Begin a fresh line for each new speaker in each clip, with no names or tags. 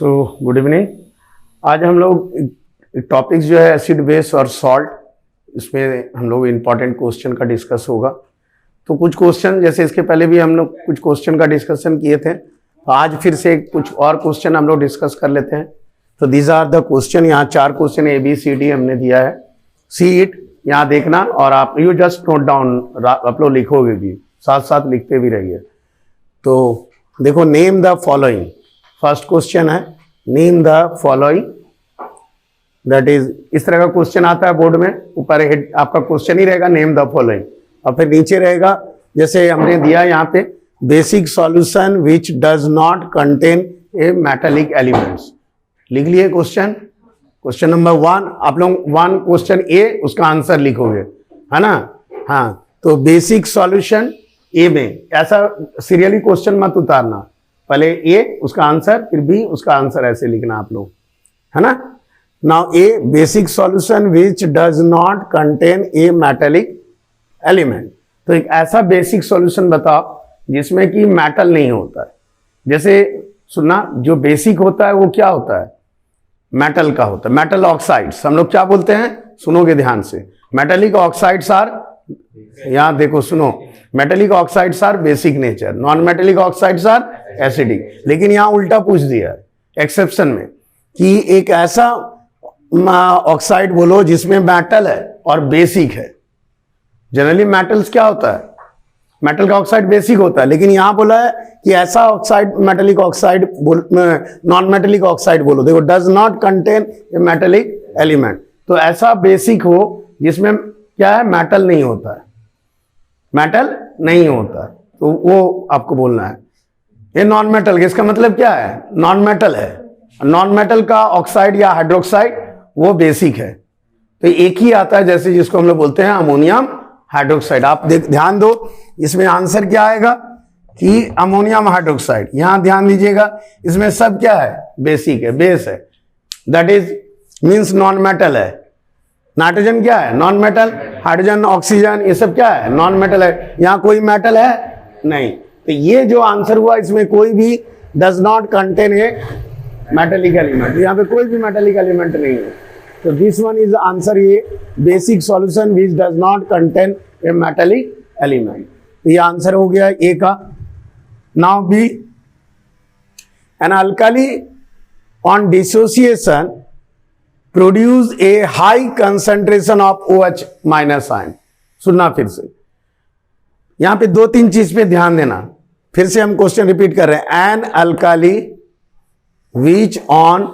Good evening. आज हम लोग टॉपिक्स जो है एसिड बेस और सॉल्ट, इसमें हम लोग इम्पॉर्टेंट क्वेश्चन का डिस्कस होगा। तो कुछ क्वेश्चन जैसे इसके पहले भी हम लोग कुछ क्वेश्चन का डिस्कशन किए थे, तो आज फिर से कुछ और क्वेश्चन हम लोग डिस्कस कर लेते हैं। तो दीज आर द क्वेश्चन, यहाँ 4 क्वेश्चन ABCD हमने दिया है। सी इट, यहाँ देखना और आप यू जस्ट नोट डाउन, आप लोग लिखोगे भी, साथ साथ लिखते भी रहिए। तो देखो, name the following, first question है name the following. That is, इस तरह का क्वेश्चन आता है बोर्ड में, ऊपर हेड आपका क्वेश्चन ही रहेगा नेम द फॉलोइंग, और फिर नीचे रहेगा जैसे हमने दिया यहाँ पे, basic solution which does not contain A metallic elements. लिख लिए क्वेश्चन, क्वेश्चन नंबर 1। आप लोग 1 क्वेश्चन ए, उसका आंसर लिखोगे, है ना। हाँ, तो बेसिक सॉल्यूशन ए में, ऐसा सीरियली क्वेश्चन मत उतारना, पहले ए उसका आंसर, फिर बी उसका आंसर, ऐसे लिखना आप लोग, है ना। Now A, basic solution which does not contain A metallic element. तो एक ऐसा बेसिक सॉल्यूशन बताओ जिसमें कि मेटल नहीं होता है। जैसे सुनना, जो बेसिक होता है वो क्या होता है, मेटल का होता है। मेटल ऑक्साइड्स हम लोग क्या बोलते हैं, सुनोगे ध्यान से। मेटेलिक ऑक्साइड्स आर, यहां देखो सुनो, metallic oxides are basic nature, non metallic oxides are acidic. लेकिन यहां उल्टा पूछ दिया है एक्सेप्शन में कि एक ऐसा ऑक्साइड बोलो जिसमें मेटल है और बेसिक है। जनरली मेटल्स क्या होता है, मेटल का ऑक्साइड बेसिक होता है, लेकिन यहां बोला है कि ऐसा oxide, metallic oxide, non metallic oxide बोलो। देखो, does not contain a metallic element, तो ऐसा बेसिक हो जिसमें क्या है, मेटल नहीं होता है, मेटल नहीं होता है, तो वो आपको बोलना है। ये नॉन मेटल, इसका मतलब क्या है, नॉन मेटल है। नॉन मेटल का ऑक्साइड या हाइड्रोक्साइड वो बेसिक है, तो एक ही आता है, जैसे जिसको हम लोग बोलते हैं अमोनियम हाइड्रोक्साइड। आप ध्यान दो, इसमें आंसर क्या आएगा कि अमोनियम हाइड्रोक्साइड। यहां ध्यान दीजिएगा, इसमें सब क्या है, बेसिक है, बेस है, that is means non metal है। नाइट्रोजन क्या है, नॉन मेटल। हाइड्रोजन, ऑक्सीजन, ये सब क्या है, नॉन मेटल है। यहां कोई मेटल है नहीं, तो ये जो आंसर हुआ, इसमें कोई भी does not contain a metallic element, यहाँ पे कोई भी मेटेलिक एलिमेंट नहीं है। तो दिस वन इज आंसर, ये basic solution which does not contain a metallic element. तो ये आंसर हो गया ए का। Now B, an alkali on dissociation produce a high concentration of OH minus ion. सुनना फिर से, यहां पे 2-3 चीज पे ध्यान देना। फिर से हम क्वेश्चन रिपीट कर रहे हैं। An alkali which on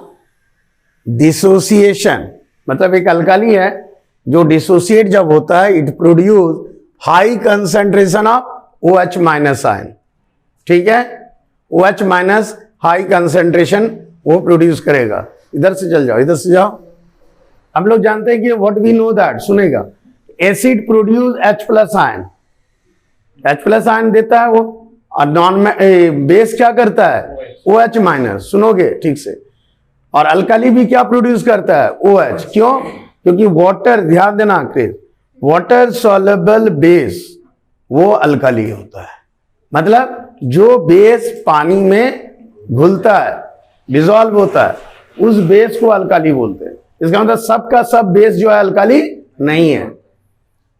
dissociation, मतलब एक अल्काली है जो डिसोसिएट जब होता है, it produce high concentration of OH minus ion. ठीक है, OH माइनस हाई कंसंट्रेशन वो प्रोड्यूस करेगा। इधर से चल जाओ, इधर से जाओ। हम लोग जानते हैं कि व्हाट वी नो दैट, सुनेगा, acid produce H+ ion, H+ ion देता है वो, और नॉन बेस क्या करता है, OH माइनस। सुनोगे ठीक से। और अल्काली भी क्या प्रोड्यूस करता है, OH। क्यों, क्योंकि वाटर, ध्यान देना, वाटर सॉल्युबल बेस वो अल्काली होता है। मतलब जो बेस पानी में घुलता है, डिसॉल्व होता है, उस बेस को अल्काली बोलते हैं। इसका मतलब सब का सब बेस जो है अल्काली नहीं है,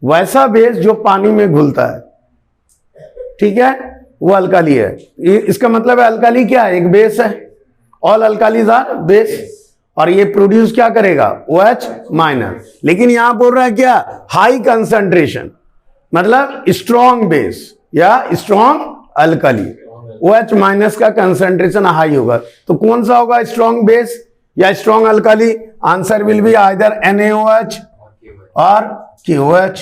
वैसा बेस जो पानी में घुलता है, ठीक है, वो अल्काली है। इसका मतलब है अल्काली क्या है, एक बेस है। ऑल अल्कालीज आर बेस, और ये प्रोड्यूस क्या करेगा, OH माइनस। लेकिन यहां बोल रहा है क्या, हाई कंसंट्रेशन, मतलब स्ट्रॉन्ग बेस या स्ट्रॉन्ग अल्काली। OH माइनस का कंसंट्रेशन हाई होगा, तो कौन सा होगा, स्ट्रॉन्ग बेस या strong alkali. Answer will be either NaOH और KOH,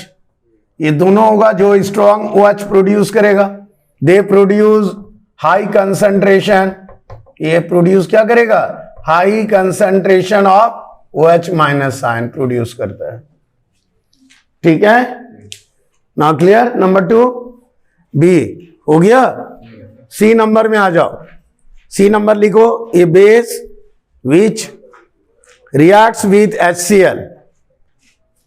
ये दोनों होगा जो स्ट्रॉन्ग OH प्रोड्यूस करेगा। दे प्रोड्यूस हाई कंसंट्रेशन, ये प्रोड्यूस क्या करेगा, high concentration of OH minus ion produce करता है। ठीक है, नाउ क्लियर। नंबर 2 बी हो गया। सी नंबर में आ जाओ। सी नंबर लिखो, a base which reacts with HCl।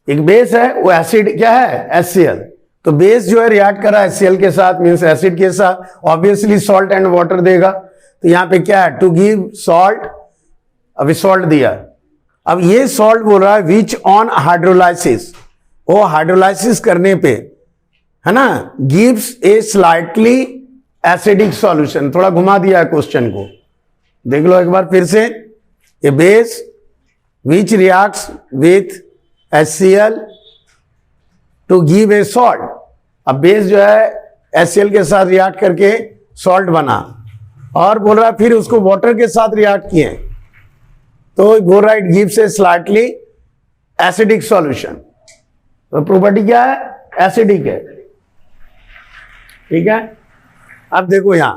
एक बेस है, वो एसिड क्या है, HCl। तो बेस जो है रिएक्ट कर रहा है HCl के साथ, मीन्स एसिड के साथ, ऑब्वियसली सॉल्ट एंड वाटर देगा। तो यहां पे क्या है, टू गिव सॉल्ट अभी सॉल्ट दिया, अब ये सॉल्ट बोल रहा है विच ऑन हाइड्रोलाइसिस, वो हाइड्रोलाइसिस करने पे है ना गिव्स ए स्लाइटली एसिडिक सॉल्यूशन। थोड़ा घुमा दिया है क्वेश्चन को, देख लो एक बार फिर से। A base which reacts with HCl to give a salt. अब बेस जो है HCl के साथ रिएक्ट करके सॉल्ट बना, और बोल रहा है फिर उसको वाटर के साथ रिएक्ट किए तो बोल रहा है it gives A slightly acidic solution. तो प्रॉपर्टी क्या है, एसिडिक है, ठीक है। अब देखो यहां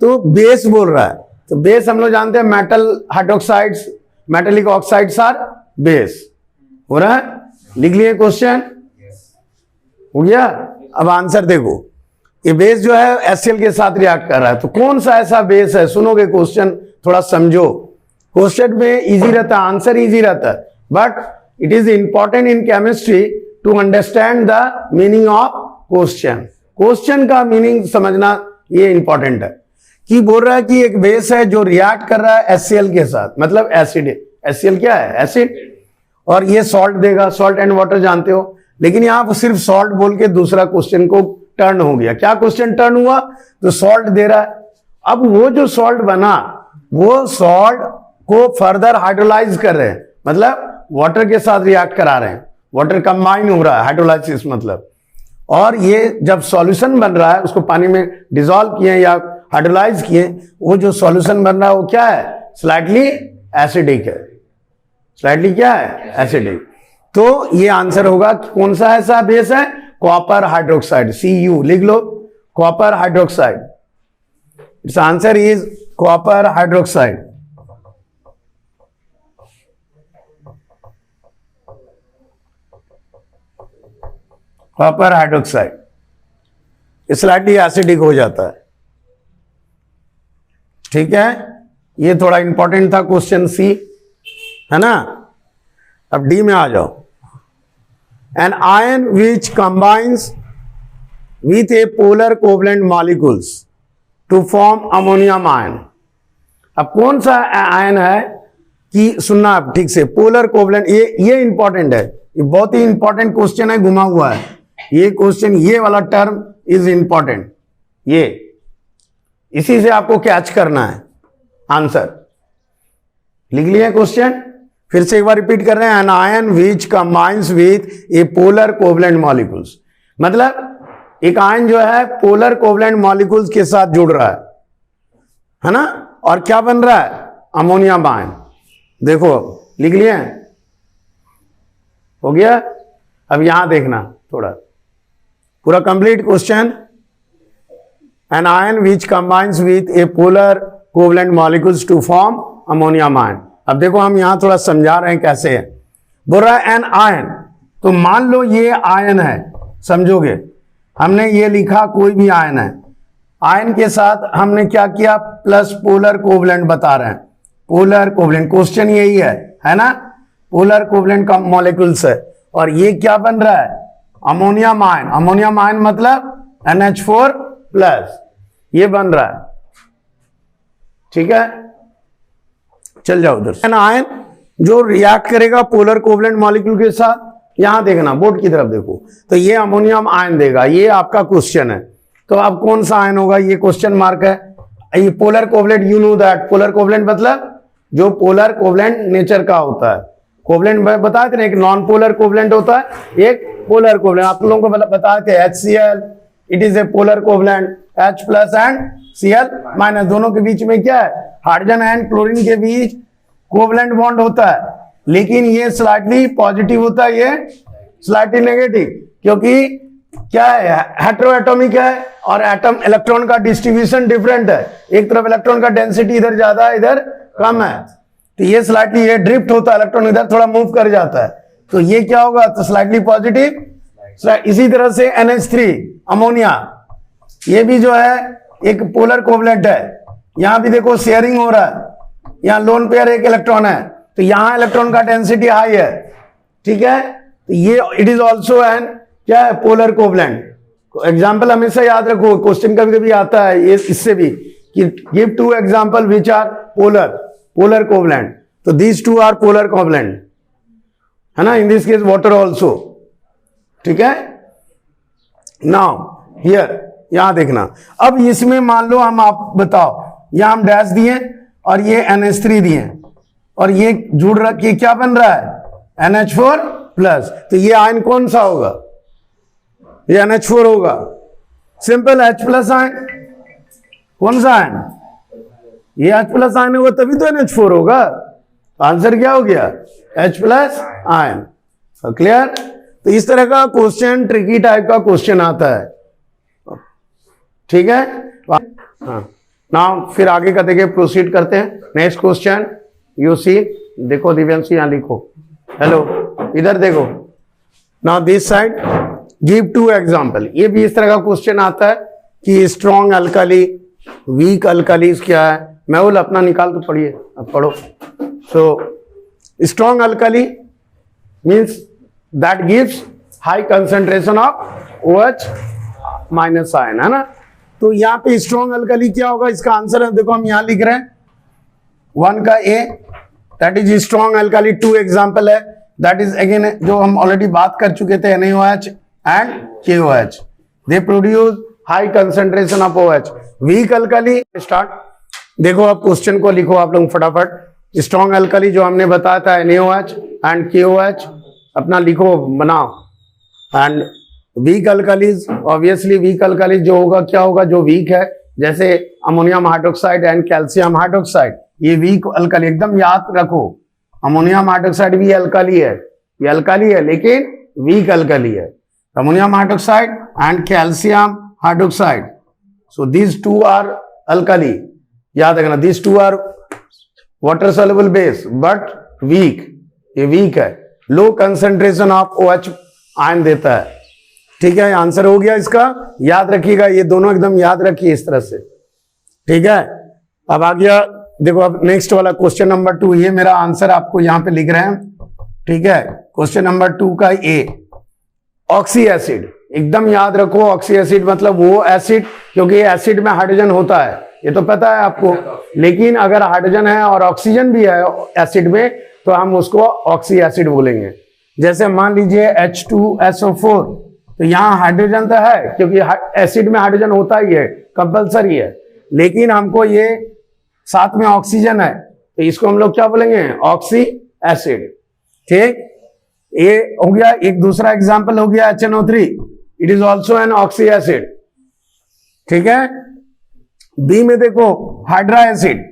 तो बेस बोल रहा है, तो बेस हम लोग जानते हैं metal hydroxides, metallic oxides are base. हो रहा है, लिख लिए क्वेश्चन, हो गया। अब आंसर देखो, ये बेस जो है HCl के साथ रिएक्ट कर रहा है, तो कौन सा ऐसा बेस है, सुनोगे क्वेश्चन थोड़ा समझो। क्वेश्चन में इजी रहता है, आंसर इजी रहता है, but it is important in chemistry to understand the meaning of question. Question का मीनिंग समझना ये इंपॉर्टेंट है। कि बोल रहा है कि एक बेस है जो रिएक्ट कर रहा है HCl के साथ, मतलब एसिड। HCl क्या है, एसिड, और ये सॉल्ट देगा, सॉल्ट एंड वाटर जानते हो। लेकिन यहां पर सिर्फ सॉल्ट बोल के दूसरा क्वेश्चन को टर्न हो गया। क्या क्वेश्चन टर्न हुआ, तो सॉल्ट दे रहा है। अब वो जो सॉल्ट बना, वो सॉल्ट को फर्दर हाइड्रोलाइज कर रहे हैं, मतलब वाटर के साथ रिएक्ट करा रहे हैं, वाटर कंबाइन हो रहा है, हाइड्रोलाइसिस मतलब। और ये जब सॉल्यूशन बन रहा है, उसको पानी में डिसॉल्व किए या हाइड्रोलाइज किए, वो जो सॉल्यूशन बन रहा है वो क्या है, स्लाइटली एसिडिक है। स्लाइटली क्या है, एसिडिक। तो ये आंसर होगा कि कौन सा ऐसा बेस है, कॉपर हाइड्रोक्साइड, Cu लिख लो, copper hydroxide. Its answer is copper hydroxide. Copper hydroxide slightly acidic हो जाता है, ठीक है। ये थोड़ा इंपॉर्टेंट था क्वेश्चन सी, है ना। अब डी में आ जाओ। An ion which combines with a polar covalent molecules to form ammonium ion. अब कौन सा आयन है कि सुनना आप ठीक से, पोलर कोवलेंट, ये इंपॉर्टेंट है, ये बहुत ही इंपॉर्टेंट क्वेश्चन है, घुमा हुआ है ये क्वेश्चन, ये वाला टर्म इज इंपॉर्टेंट, ये इसी से आपको कैच करना है आंसर। लिख लिया क्वेश्चन, फिर से एक बार रिपीट कर रहे हैं। An ion which combines with a polar covalent molecules, मतलब एक आयन जो है पोलर कोवलेंट मॉलिक्यूल्स के साथ जुड़ रहा है ना, और क्या बन रहा है, अमोनियम आयन। देखो लिख लिए, हो गया। अब यहां देखना थोड़ा, पूरा complete question. An ion which combines with a polar covalent molecules to form ammonium ion. अब देखो हम यहां थोड़ा समझा रहे हैं कैसे है। बोल रहा है एन आयन, तो मान लो ये आयन है, समझोगे, हमने ये लिखा कोई भी आयन है, आयन के साथ हमने क्या किया, प्लस पोलर कोवलेंट बता रहे हैं, पोलर कोवलेंट, क्वेश्चन यही है ना, पोलर कोवलेंट का मॉलिक्यूल्स है, और ये क्या बन रहा है, अमोनियम आयन। अमोनियम आयन मतलब NH4 प्लस, ये बन रहा है, ठीक है। चल जाओ उधर। एन आयन जो रिएक्ट करेगा पोलर कोवलेंट मॉलिक्यूल के साथ, यहां देखना, बोर्ड की तरफ देखो, तो ये अमोनियम आयन देगा। ये आपका क्वेश्चन है, तो अब कौन सा आयन होगा, ये क्वेश्चन मार्क है। ये polar covalent, you know that, polar covalent मतलब जो पोलर कोवलेंट नेचर का होता है। कोवलेंट बताए थे ना, एक नॉन पोलर कोवलेंट होता है, एक पोलर कोवलेंट। आप लोगों को बताए थे HCl, it is a polar covalent, H plus and Cl minus, दोनों के बीच में क्या है, हाइड्रोजन एंड क्लोरीन के बीच कोवलेंट बॉन्ड होता है, लेकिन ये स्लाइटली पॉजिटिव होता है, ये स्लाइटली नेगेटिव, क्योंकि क्या है, हेटेरोएटॉमिक है, और एटम इलेक्ट्रॉन का डिस्ट्रीब्यूशन डिफरेंट है, एक तरफ इलेक्ट्रॉन का डेंसिटी इधर ज्यादा है, इधर कम है, तो ये स्लाइटली ये ड्रिफ्ट होता है, इलेक्ट्रॉन इधर थोड़ा मूव कर जाता है, तो ये क्या होगा, तो स्लाइटली पॉजिटिव। इसी तरह से NH3 अमोनिया, ये भी जो है एक पोलर कोवलेंट है, यहां भी देखो शेयरिंग हो रहा है, यहां लोन पेयर एक इलेक्ट्रॉन है, तो यहां इलेक्ट्रॉन का डेंसिटी हाई है, ठीक है, तो ये इट इज ऑल्सो एन क्या है, पोलर कोवलेंट। एग्जाम्पल हमेशा याद रखो, क्वेश्चन कभी कभी आता है ये इससे भी, कि give 2 example which are polar covalent. तो these two are polar covalent, है ना, in this case water also, ठीक है। नाउ हियर, यहां देखना, अब इसमें मान लो हम, आप बताओ, यहां हम डैश दिए और ये NH3 दिए और ये जुड़ रखिए, क्या बन रहा है NH4 प्लस, तो ये आयन कौन सा होगा, ये NH4 होगा, सिंपल H प्लस आयन, कौन सा आयन, ये H प्लस आयन होगा तभी तो NH4 होगा, आंसर क्या हो गया H प्लस आयन। क्लियर। तो इस तरह का क्वेश्चन, ट्रिकी टाइप का क्वेश्चन आता है, ठीक है। हाँ, नाउ फिर आगे का देखिए, प्रोसीड करते हैं। नेक्स्ट क्वेश्चन यू सी, देखो दिव्यांशी यहां लिखो, हेलो इधर देखो, now this side give two example. ये भी इस तरह का क्वेश्चन आता है कि स्ट्रॉन्ग अल्कली, वीक अल्कलीज क्या है, मैं बोल अपना निकाल तो पढ़िए, अब पढ़ो। So strong alkali means that gives high concentration of OH minus ion, है ना। तो यहाँ पे स्ट्रॉन्ग अल्कली क्या होगा, इसका आंसर है, देखो हम यहाँ लिख रहे हैं 1 का A, that is strong alkali. 2 example है, दैट इज अगेन जो हम ऑलरेडी बात कर चुके थे, NaOH and KOH, they produce high concentration of OH। Weak alkali, start, देखो अब क्वेश्चन को लिखो आप लोग फटाफट। स्ट्रॉन्ग अल्कली जो हमने बताया था NaOH एंड KOH, अपना लिखो, बनाओ। And weak alkalis, obviously weak alkalis जो होगा, क्या होगा, जो वीक है, जैसे ammonium hydroxide and calcium hydroxide, ये वीक अल्कली, एकदम याद रखो। अमोनियम हाइड्रोक्साइड भी अल्कली है, ये अल्कली है लेकिन वीक अल्कली है, ammonium hydroxide and calcium hydroxide. So these two are alkali, याद रखना, these two are water soluble base but weak, ये वीक है, low concentration of OH ion देता है, ठीक है। आंसर हो गया इसका, याद रखिएगा, ये दोनों एकदम याद रखिए इस तरह से, ठीक है। अब आ गया, देखो अब नेक्स्ट वाला क्वेश्चन नंबर 2, ये मेरा आंसर आपको यहां पे लिख रहे हैं, ठीक है। क्वेश्चन नंबर 2 का A, ऑक्सी एसिड, एकदम याद रखो, ऑक्सी एसिड मतलब वो एसिड, क्योंकि एसिड में हाइड्रोजन होता है, ये तो पता है आपको, लेकिन अगर हाइड्रोजन है और ऑक्सीजन भी है एसिड में तो हम उसको ऑक्सी एसिड बोलेंगे। जैसे मान लीजिए H2SO4, तो यहाँ हाइड्रोजन तो है, क्योंकि एसिड में हाइड्रोजन होता ही है, कंपलसरी है, लेकिन हमको ये साथ में ऑक्सीजन है, तो इसको हम लोग क्या बोलेंगे, ऑक्सी एसिड, ठीक। ये हो गया। एक दूसरा एग्जांपल हो गया HNO3, it is also an oxy acid, ठीक है। बी में देखो हाइड्रा एसिड,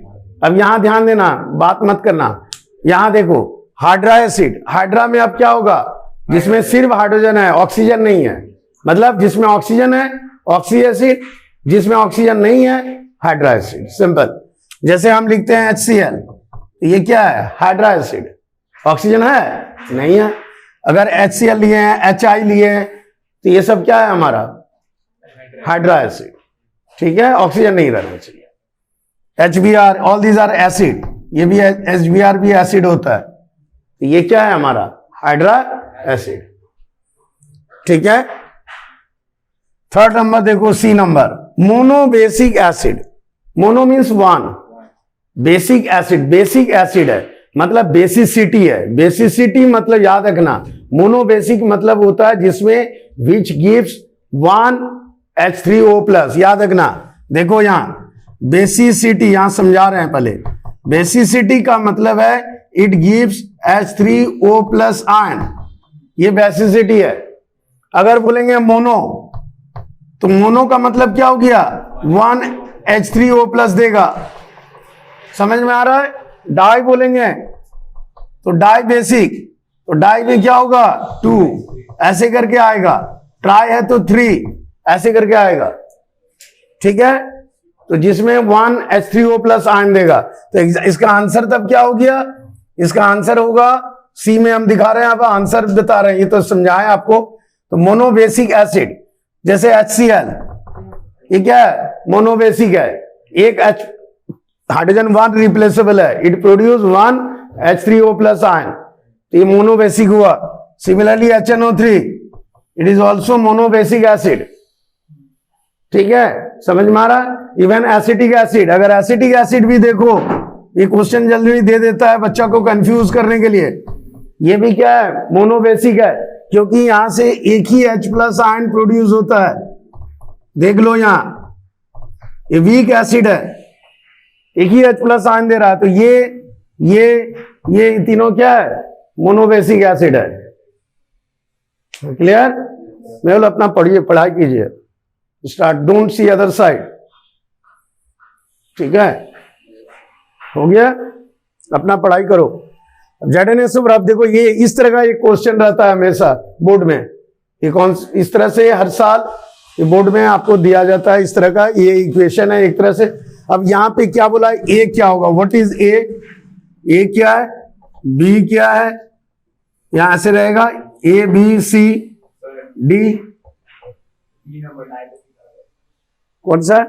अब यहां ध्यान देना, बात मत करना, यहां देखो हाइड्रा एसिड, हाइड्रा में अब क्या होगा, जिसमें सिर्फ हाइड्रोजन है, ऑक्सीजन नहीं है, मतलब जिसमें ऑक्सीजन है ऑक्सी एसिड, जिसमें ऑक्सीजन नहीं है हाइड्रा एसिड, सिंपल। जैसे हम लिखते हैं HCl, ये क्या है, हाइड्रा एसिड, ऑक्सीजन है नहीं है। अगर HCl लिए हैं, HI लिए हैं, तो ये सब क्या है हमारा, हाइड्रा एसिड, ठीक है, ऑक्सीजन नहीं रहना चाहिए। HBr, all these are acid, ये भी HBr भी एसिड होता है, तो ये क्या है हमारा, हाइड्रा एसिड, ठीक है। थर्ड नंबर देखो, C number, mono basic acid, mono means one, basic acid, basic acid है मतलब बेसिसिटी है, बेसिसिटी मतलब याद रखना, मोनो बेसिक मतलब होता है जिसमें विच गिव्स 1 H3O प्लस, याद रखना। देखो यहां बेसिसिटी, यहां समझा रहे हैं पहले, बेसिसिटी का मतलब है it gives H3O plus ion, ये बेसिसिटी है। अगर बोलेंगे मोनो, तो मोनो का मतलब क्या हो गया, 1 H3O प्लस देगा, समझ में आ रहा है। डाई बोलेंगे तो डाई बेसिक, तो डाई में क्या होगा 2, ऐसे करके आएगा, ट्राई है तो 3, ऐसे करके आएगा, ठीक है। तो जिसमें 1 H3O प्लस आयन देगा, तो इसका आंसर तब क्या हो गया, इसका आंसर होगा C में हम दिखा रहे हैं, अब आंसर बता रहे हैं, ये तो समझाएं आपको। तो मोनोबेसिक एसिड, जैसे HCl, ये क्या है, मोनोबेसिक है, एक H हाइड्रोजन 1 रिप्लेसेबल है, it produce 1 H3O plus ion, तो ये मोनोबेसिक हुआ। Similarly HNO3, it is also monobasic acid, ठीक है, समझ में आ रहा है। इवन एसिटिक एसिड, अगर एसिटिक एसिड भी देखो ये क्वेश्चन जल्दी दे देता है बच्चा को कंफ्यूज करने के लिए। ये भी क्या है, मोनोबेसिक है, क्योंकि यहां से एक ही H+ आयन प्रोड्यूस होता है। देख लो यहां ये वीक एसिड है, एक ही H+ आयन दे रहा है, तो ये तीनों क्या है, मोनोबेसिक एसिड है। क्लियर? मैं अपना पढ़िए, पढ़ाई कीजिए, start, don't see other side. ठीक है, हो गया, अपना पढ़ाई करो। ZnSO, अब देखो ये इस तरह का एक क्वेश्चन रहता है हमेशा बोर्ड में, ये कौन इस तरह से हर साल ये बोर्ड में आपको दिया जाता है, इस तरह का ये इक्वेशन है एक तरह से। अब यहाँ पे क्या बोला, ए क्या होगा, व्हाट इज ए, ए क्या है, बी क्या है, यहां से रहेगा A B C D, कौन सा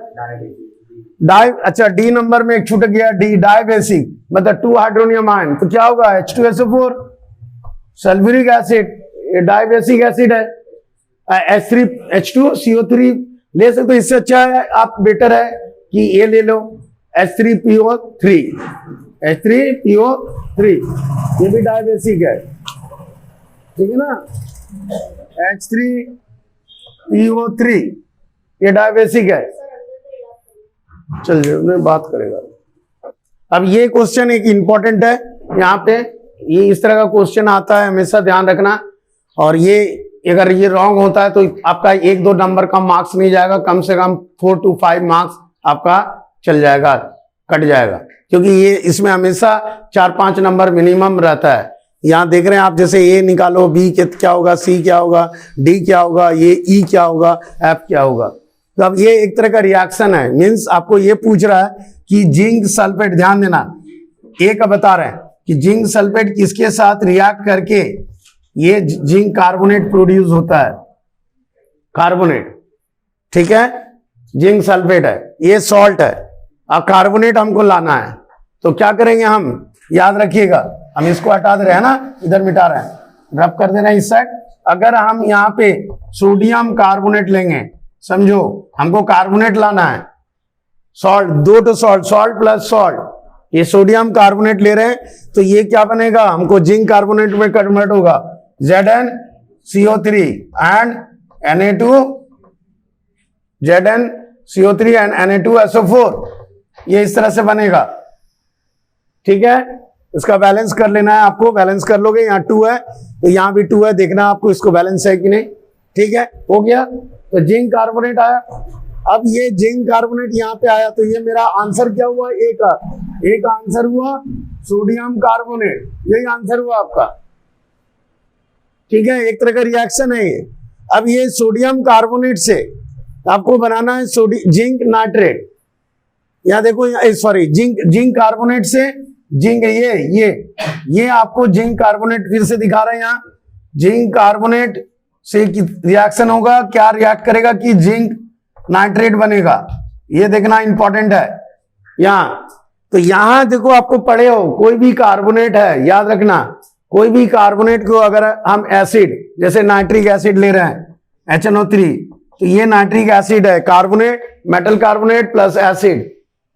डाई, अच्छा डी नंबर में एक छूट गया, डी डाइबेसिक, मतलब 2 हाइड्रोनियम आयन, तो क्या होगा H2SO4 sulphuric acid, dibasic acid है। H2CO3 ले सकते, इससे अच्छा है आप, बेटर है कि ये ले लो H3PO3, H3PO3, ये भी डाइबेसिक है, ठीक है ना, H3PO3 ये डाइबेसिक है। चल मैं बात करेगा। अब ये क्वेश्चन एक इंपॉर्टेंट है, यहाँ पे ये इस तरह का क्वेश्चन आता है, हमेशा ध्यान रखना। और ये अगर ये रॉन्ग होता है तो आपका 1-2 नंबर का मार्क्स नहीं जाएगा, कम से कम 4 to 5 मार्क्स आपका चल जाएगा, कट जाएगा, क्योंकि ये इसमें हमेशा 4-5 नंबर मिनिमम रहता है। यहाँ देख रहे हैं आप, जैसे ए निकालो, बी क्या होगा, सी क्या होगा, डी क्या होगा, ये ई क्या होगा, एफ क्या होगा। तो अब ये एक तरह का रिएक्शन है, मीन्स आपको ये पूछ रहा है कि जिंक सल्फेट, ध्यान देना, ए का बता रहे हैं कि जिंक सल्फेट किसके साथ रिएक्ट करके ये जिंक कार्बोनेट प्रोड्यूस होता है, कार्बोनेट, ठीक है, जिंक सल्फेट है, ये सॉल्ट है, अब कार्बोनेट हमको लाना है, तो क्या करेंगे हम, याद रखिएगा, हम इसको हटा दे रहे हैं ना, इधर मिटा रहे हैं, रब कर देना इस साइड। अगर हम यहाँ पे सोडियम कार्बोनेट लेंगे, समझो हमको कार्बोनेट लाना है, salt, 2 to salt plus salt, ये सोडियम कार्बोनेट ले रहे हैं, तो ये क्या बनेगा, हमको जिंक कार्बोनेट में कन्वर्ट होगा, ZnCO3 and ZnCO3 and Na2SO4, ये इस तरह से बनेगा, ठीक है। इसका बैलेंस कर लेना है आपको, बैलेंस कर लोगे, यहाँ 2 है तो यहाँ भी 2 है, देखना आपको इसको बैलेंस है कि नहीं, ठीक है, हो गया। तो जिंक कार्बोनेट आया, अब ये जिंक कार्बोनेट यहाँ पे आया, तो ये मेरा आंसर क्या हुआ, एक आंसर हुआ सोडियम कार्बोनेट, यही आंसर हुआ आपका, ठीक है, एक तरह का रिएक्शन है ये। अब ये सोडियम कार्बोनेट से आपको बनाना है जिंक नाइट्रेट, यहाँ देखो, सॉरी, जिंक कार्बोनेट से जिंक, ये आपको जिंक कार्बोनेट फिर से दिखा रहे हैं, यहाँ जिंक कार्बोनेट से रिएक्शन होगा, क्या रिएक्ट करेगा कि जिंक नाइट्रेट बनेगा, ये देखना इंपॉर्टेंट है यहाँ। तो यहाँ देखो, आपको पढ़े हो, कोई भी कार्बोनेट है, याद रखना, कोई भी कार्बोनेट को अगर हम एसिड, जैसे नाइट्रिक एसिड ले रहे हैं HNO3, तो ये नाइट्रिक एसिड है, carbonate, metal carbonate plus acid,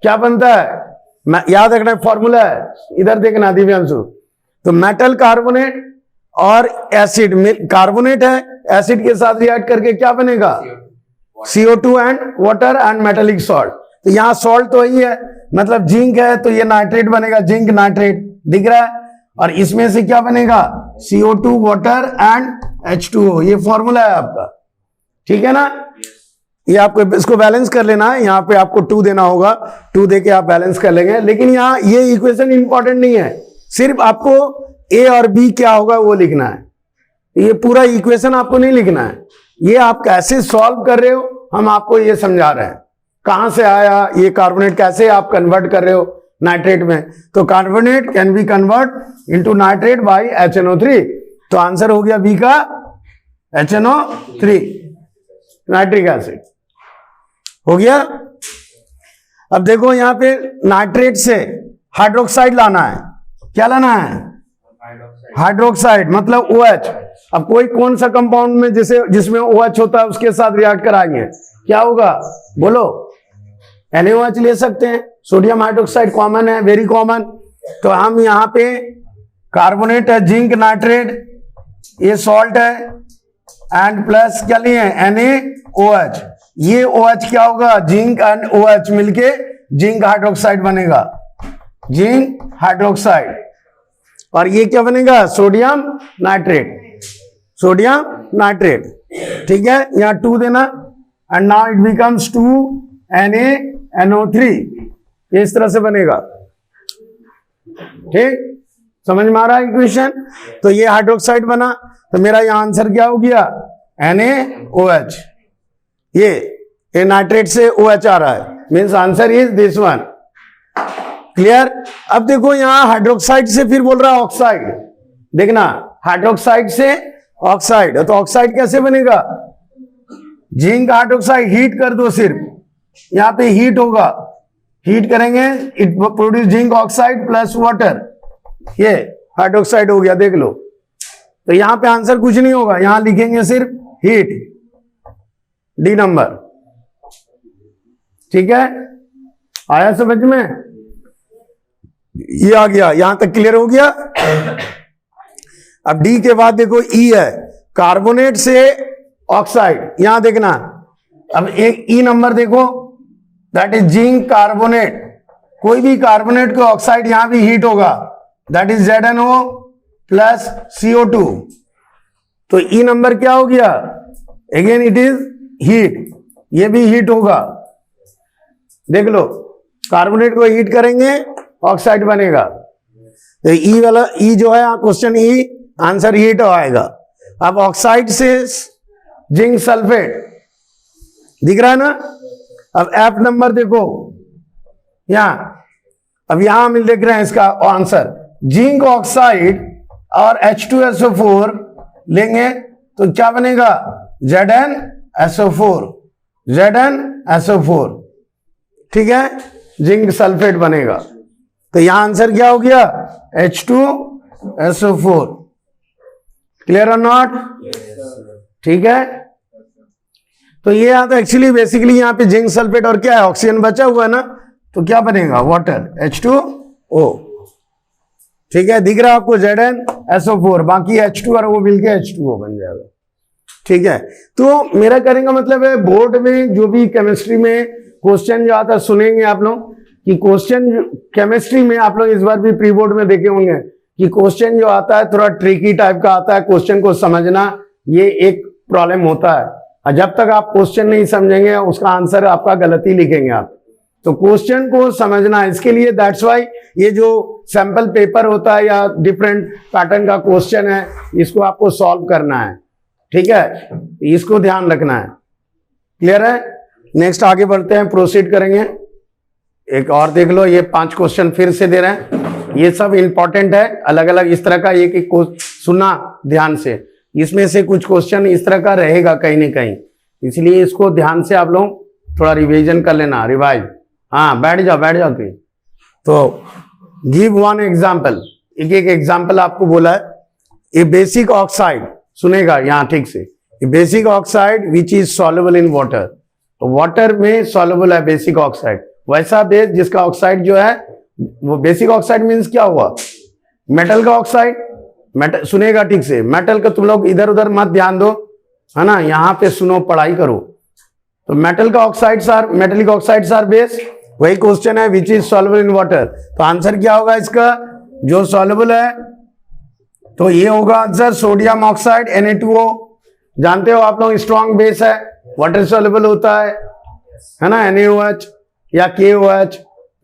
क्या बनता है, याद रखना फॉर्मूला है, इधर देखना दिव्यांशु। तो मेटल कार्बोनेट और एसिड, कार्बोनेट है, एसिड के साथ रिएक्ट करके क्या बनेगा, CO2 and water and metallic salt. तो यहाँ सॉल्ट तो वही है, मतलब जिंक है, तो ये नाइट्रेट बनेगा, जिंक नाइट्रेट दिख रहा है, और इसमें से क्या बनेगा, CO2 वाटर एंड H2O, ये फॉर्मूला है आपका, ठीक है ना। ये आपको इसको बैलेंस कर लेना है, यहाँ पे आपको 2 देना होगा, 2 दे के आप बैलेंस कर लेंगे। लेकिन यहाँ ये इक्वेशन इंपॉर्टेंट नहीं है, सिर्फ आपको A और B क्या होगा वो लिखना है, ये पूरा इक्वेशन आपको नहीं लिखना है, ये आप कैसे सॉल्व कर रहे हो हम आपको ये समझा रहे हैं, कहां से आया ये कार्बोनेट, कैसे आप कन्वर्ट कर रहे हो नाइट्रेट में। तो carbonate can be convert into nitrate by HNO3, तो आंसर हो गया बी का HNO3, नाइट्रिक एसिड हो गया। अब देखो यहाँ पे नाइट्रेट से हाइड्रोक्साइड लाना है, क्या लाना है, हाइड्रोक्साइड, मतलब OH। अब कोई कौन सा कंपाउंड में जिसमें OH होता है उसके साथ रिएक्ट कराएंगे, क्या होगा बोलो, NaOH ले सकते हैं, सोडियम हाइड्रोक्साइड कॉमन है, वेरी कॉमन। तो हम यहाँ पे कार्बोनेट है, जिंक नाइट्रेट, ये सॉल्ट है, एंड प्लस क्या लिए NaOH। ये OH क्या होगा, जिंक एंड OH मिलके जिंक हाइड्रोक्साइड बनेगा, जिंक हाइड्रोक्साइड। और ये क्या बनेगा, सोडियम नाइट्रेट, सोडियम नाइट्रेट। ठीक है, यहां 2 देना, and now it becomes 2NaNO3। ये इस तरह से बनेगा। ठीक, समझ में आ रहा है इक्वेशन? तो ये हाइड्रोक्साइड बना, तो मेरा यहां आंसर क्या हो गया, NaOH। ये नाइट्रेट से OH आ रहा है, means answer is this one. Clear? अब देखो यहां हाइड्रोक्साइड से फिर बोल रहा है ऑक्साइड। देखना, हाइड्रोक्साइड से ऑक्साइड, तो ऑक्साइड कैसे बनेगा, जिंक हाइड्रोक्साइड हीट कर दो, सिर्फ यहां पे हीट होगा, हीट करेंगे, it produce zinc oxide plus water, ये हाइड्रोक्साइड हो गया, देख लो। तो यहां पे आंसर कुछ नहीं होगा, यहां लिखेंगे सिर्फ हीट, डी नंबर। ठीक है, आया समझ में? ये आ गया, यहां तक क्लियर हो गया। अब डी के बाद देखो ई है, कार्बोनेट से ऑक्साइड, यहां देखना। अब एक ई नंबर देखो, दैट इज जिंक कार्बोनेट। कोई भी कार्बोनेट को ऑक्साइड यहां भी हीट होगा, that is ZnO plus CO2। तो ई नंबर क्या हो गया, अगेन इट इज हीट, ये भी हीट होगा। देख लो, कार्बोनेट को हीट करेंगे, ऑक्साइड बनेगा। तो ई वाला, ई जो है क्वेश्चन ई, आंसर हीट आएगा। अब ऑक्साइड से जिंक सल्फेट, दिख रहा है ना? अब एफ नंबर देखो यहां, अब यहां हम लिख रहे हैं इसका आंसर, जिंक ऑक्साइड और H2SO4 लेंगे तो क्या बनेगा, ZnSO4, ZnSO4। ठीक है, जिंक सल्फेट बनेगा। तो यहां आंसर क्या हो गया, H2SO4। क्लियर और नॉट? ठीक है, तो ये यहां तो एक्चुअली बेसिकली यहां पे जिंक सल्फेट और क्या है, ऑक्सीजन बचा हुआ है ना, तो क्या बनेगा, वाटर, H2O। ठीक है, दिख रहा है आपको, ZnSO4, बाकी H2 और वो मिलके H2O बन जाएगा। ठीक है, तो मेरा कहने का मतलब है, बोर्ड में जो भी केमिस्ट्री में क्वेश्चन जो आता है, सुनेंगे आप लोग कि क्वेश्चन केमिस्ट्री में आप लोग इस बार भी प्री बोर्ड में देखे होंगे कि क्वेश्चन जो आता है थोड़ा ट्रिकी टाइप का आता है, क्वेश्चन को समझना ये एक प्रॉब्लम होता है। और जब तक आप क्वेश्चन नहीं समझेंगे, उसका आंसर आपका गलत ही लिखेंगे आप। तो क्वेश्चन को समझना, इसके लिए दैट्स वाई ये जो सैंपल पेपर होता है या डिफरेंट पैटर्न का क्वेश्चन है, इसको आपको सॉल्व करना है। ठीक है, इसको ध्यान रखना है। क्लियर है? नेक्स्ट आगे बढ़ते हैं, प्रोसीड करेंगे। एक और देख लो, ये 5 क्वेश्चन फिर से दे रहे हैं, ये सब इंपॉर्टेंट है, अलग अलग इस तरह का एक एक को सुना ध्यान से। इसमें से कुछ क्वेश्चन इस तरह का रहेगा कहीं ना कहीं, इसलिए इसको ध्यान से आप लोग थोड़ा रिवीजन कर लेना, रिवाइज। हाँ, बैठ जाओ के। तो गिव वन एग्जाम्पल, एक एक एग्जाम्पल आपको बोला है। ए बेसिक ऑक्साइड, सुनेगा यहाँ ठीक से, a basic oxide which is soluble in water. तो वाटर में सॉल्युबल है बेसिक ऑक्साइड, वैसा बेस जिसका ऑक्साइड जो है वो बेसिक ऑक्साइड मीन्स क्या हुआ, मेटल का ऑक्साइड। मेटल, सुनेगा ठीक से, मेटल का तुम लोग इधर उधर मत ध्यान दो, है ना, यहाँ पे सुनो, पढ़ाई करो। तो मेटल का oxides are, metallic oxides are base, वही क्वेश्चन है which is soluble in water. तो आंसर क्या होगा इसका, जो सॉल्युबल है, तो ये होगा आंसर सोडियम ऑक्साइड Na2O। जानते हो आप लोग, स्ट्रॉन्ग बेस है, वाटर सॉल्युबल होता है ना, NaOH या KOH,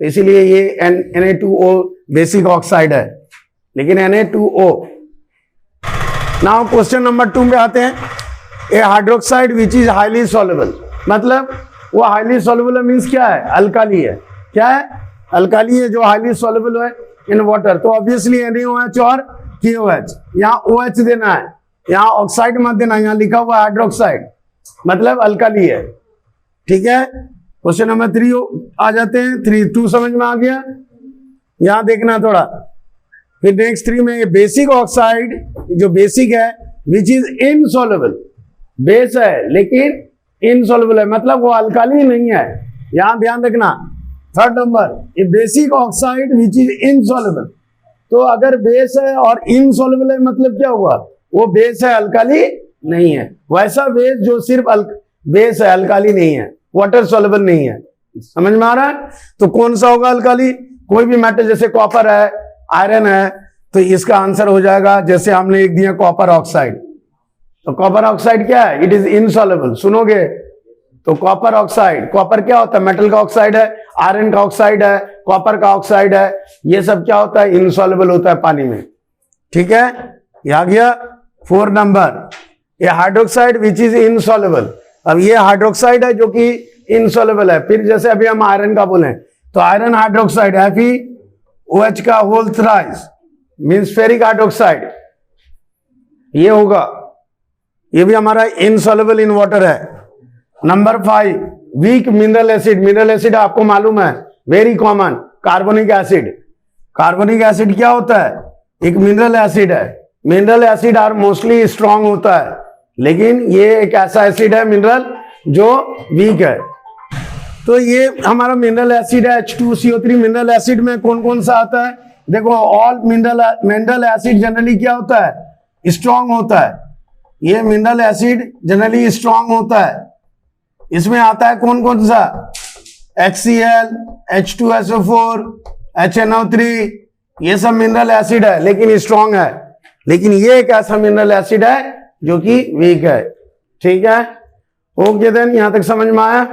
इसीलिए ये Na2O बेसिक ऑक्साइड है, लेकिन Na2O। नाउ क्वेश्चन नंबर 2 पे आते हैं। A hydroxide which is highly soluble, मतलब वो हाईली सॉल्युबल है मीन्स क्या है, अल्काली है। क्या है, अल्काली है जो हाईली सॉल्युबल है इन वाटर। तो ऑब्वियसली NaOH और KOH, यहाँ OH देना है, यहाँ ऑक्साइड मत देना, यहाँ लिखा हुआ हाइड्रोक्साइड, मतलब अल्काली है। ठीक है, क्वेश्चन नंबर 3 आ जाते हैं। 2 समझ में आ गया, यहां देखना थोड़ा। फिर नेक्स्ट 3 में बेसिक ऑक्साइड, जो बेसिक है विच इज इनसॉल्युबल, बेस है लेकिन इनसॉल्युबल है, मतलब वो अल्काली नहीं है,
यहां ध्यान रखना। Third number, A basic oxide which is insoluble. तो अगर बेस है और इनसॉल्युबल है मतलब क्या हुआ, वो बेस है, अल्काली नहीं है। वैसा बेस जो सिर्फ बेस है, अल्काली नहीं है, वाटर सॉल्युबल नहीं है। समझ में आ रहा है? तो कौन सा होगा अल्काली? कोई भी मेटल, जैसे कॉपर है, आयरन है, तो इसका आंसर हो जाएगा, जैसे हमने लिख दिया कॉपर ऑक्साइड। तो कॉपर ऑक्साइड क्या है? It is insoluble. सुनोगे तो कॉपर ऑक्साइड, कॉपर क्या होता है? मेटल का ऑक्साइड है, आयरन का ऑक्साइड है, कॉपर का ऑक्साइड है, ये सब क्या होता है? इनसॉल्युबल होता है पानी में। ठीक है, ये आ गया 4 नंबर, ये हाइड्रोक्साइड विच इज इनसॉल्युबल। अब ये हाइड्रोक्साइड है जो कि इनसॉल्युबल है। फिर जैसे अभी हम आयरन का बोले तो आयरन हाइड्रोक्साइड FeOH का whole thrice means ferric hydroxide, ये होगा, ये भी हमारा इनसॉल्युबल इन वाटर है। Number 5, weak mineral acid. Mineral acid आपको मालूम है, very common, carbonic acid. Carbonic acid क्या होता है? एक मिनरल एसिड है। Mineral acid are mostly strong होता है, लेकिन ये एक ऐसा एसिड है मिनरल जो वीक है। तो ये हमारा मिनरल एसिड है H2CO3। मिनरल एसिड में कौन कौन सा आता है? देखो, ऑल मिनरल एसिड जनरली क्या होता है? स्ट्रांग होता है। ये मिनरल एसिड जनरली स्ट्रांग होता है। इसमें आता है कौन कौन सा? HCl, H2SO4, HNO3, ये सब मिनरल एसिड है लेकिन स्ट्रांग है। लेकिन ये एक ऐसा मिनरल एसिड है जो कि वीक है। ठीक है, ओके देन, यहां तक समझ में आया?